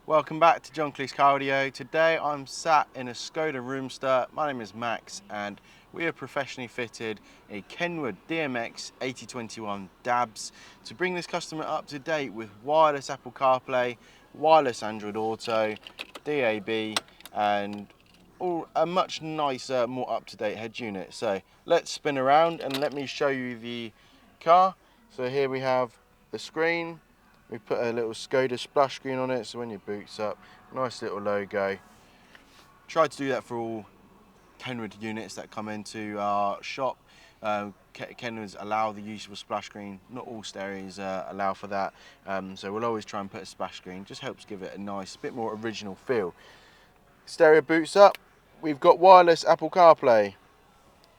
Welcome back to John Cleese Car Audio. Today I'm sat in a Skoda Roomster. My name is Max and we have professionally fitted a Kenwood DMX8021DABS to bring this customer up to date with wireless Apple CarPlay, wireless Android Auto, DAB and a much nicer, more up-to-date head unit. So let's spin around and let me show you the car. So here we have the screen. We put a little Skoda splash screen on it, so when your boot's up, nice little logo. Try to do that for all Kenwood units that come into our shop. Kenwoods allow the use of a splash screen. Not all stereos allow for that, so we'll always try and put a splash screen. Just helps give it a nice, bit more original feel. Stereo boots up. We've got wireless Apple CarPlay.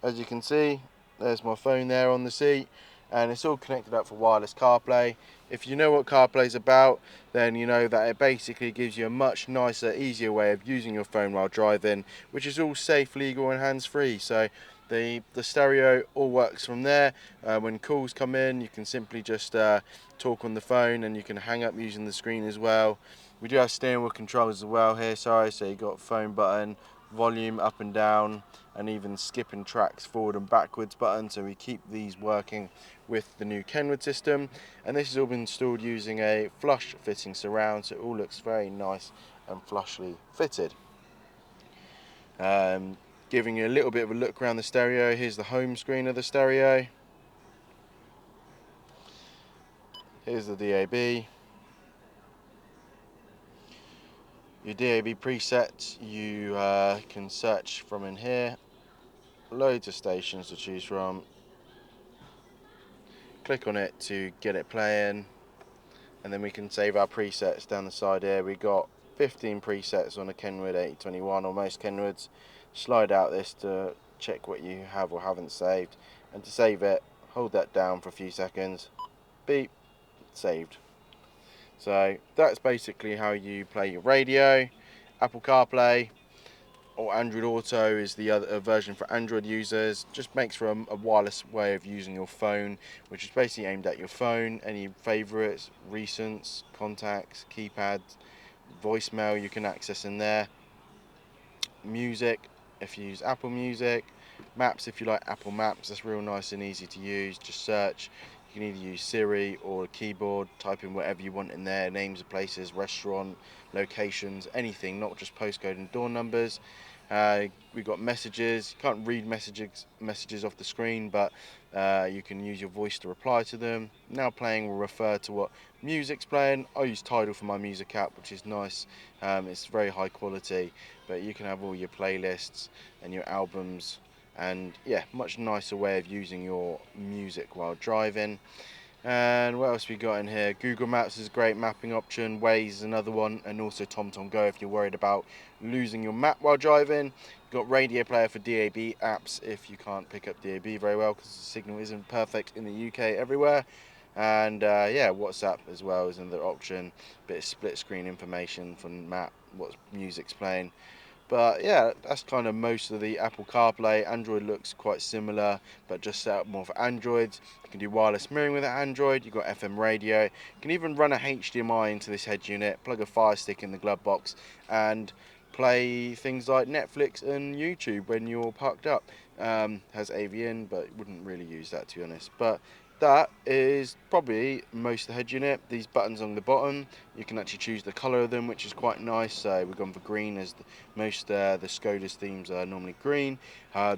As you can see, there's my phone there on the seat, and it's all connected up for wireless CarPlay. If you know what CarPlay is about, then you know that it basically gives you a much nicer, easier way of using your phone while driving, which is all safe, legal and hands-free. So the stereo all works from there. When calls come in, you can simply just talk on the phone, and you can hang up using the screen as well. We do have steering wheel controls as well here, sorry, so you've got phone button, volume up and down, and even skipping tracks forward and backwards button, so we keep these working with the new Kenwood system. And this has all been installed using a flush fitting surround, so it all looks very nice and flushly fitted. Giving you a little bit of a look around the stereo. Here's the home screen of the stereo. Here's the DAB. Your DAB presets, you can search from in here. Loads of stations to choose from. Click on it to get it playing, and then we can save our presets down the side here. We got 15 presets on a Kenwood 8021 or most Kenwoods. Slide out this to check what you have or haven't saved, and to save it, hold that down for a few seconds. Beep, saved. So that's basically how you play your radio. Apple CarPlay or Android Auto is the other version for Android users. Just makes for a wireless way of using your phone, which is basically aimed at your phone. Any favorites, recents, contacts, keypads, voicemail you can access in there. Music if you use Apple Music. Maps if you like Apple Maps, that's real nice and easy to use. Just search. You can either use Siri or a keyboard, type in whatever you want in there, names of places, restaurant, locations, anything, not just postcode and door numbers. We've got messages. You can't read messages off the screen, but you can use your voice to reply to them. Now playing will refer to what music's playing. I use Tidal for my music app, which is nice. It's very high quality, but you can have all your playlists and your albums, and yeah, much nicer way of using your music while driving. And what else we got in here? Google Maps is a great mapping option. Waze is another one, and also TomTom Go if you're worried about losing your map while driving. You've got Radio Player for DAB apps if you can't pick up DAB very well because the signal isn't perfect in the UK everywhere. And yeah, WhatsApp as well is another option. Bit of split screen information from map, what music's playing. But yeah, that's kind of most of the Apple CarPlay. Android looks quite similar, but just set up more for Androids. You can do wireless mirroring with Android. You've got FM radio. You can even run a HDMI into this head unit, plug a Fire Stick in the glove box, and play things like Netflix and YouTube when you're parked up. Has AV in, but wouldn't really use that, to be honest. But that is probably most of the head unit. These buttons on the bottom, you can actually choose the colour of them, which is quite nice. So we've gone for green, as most the Skoda's themes are normally green.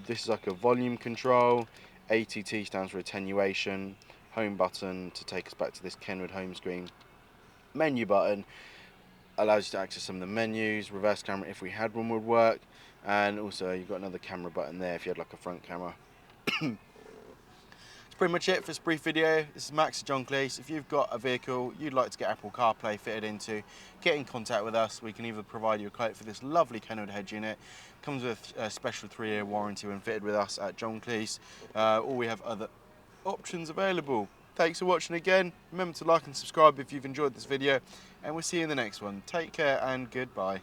This is like a volume control. ATT stands for attenuation. Home button to take us back to this Kenwood home screen. Menu button allows you to access some of the menus. Reverse camera, if we had one, would work. And also you've got another camera button there if you had like a front camera. Pretty much it for this brief video. This is Max at John Cleese. If you've got a vehicle you'd like to get Apple CarPlay fitted into, get in contact with us. We can either provide you a quote for this lovely Kenwood head unit. Comes with a special 3-year warranty when fitted with us at John Cleese, or we have other options available. Thanks for watching again. Remember to like and subscribe if you've enjoyed this video, and we'll see you in the next one. Take care and goodbye.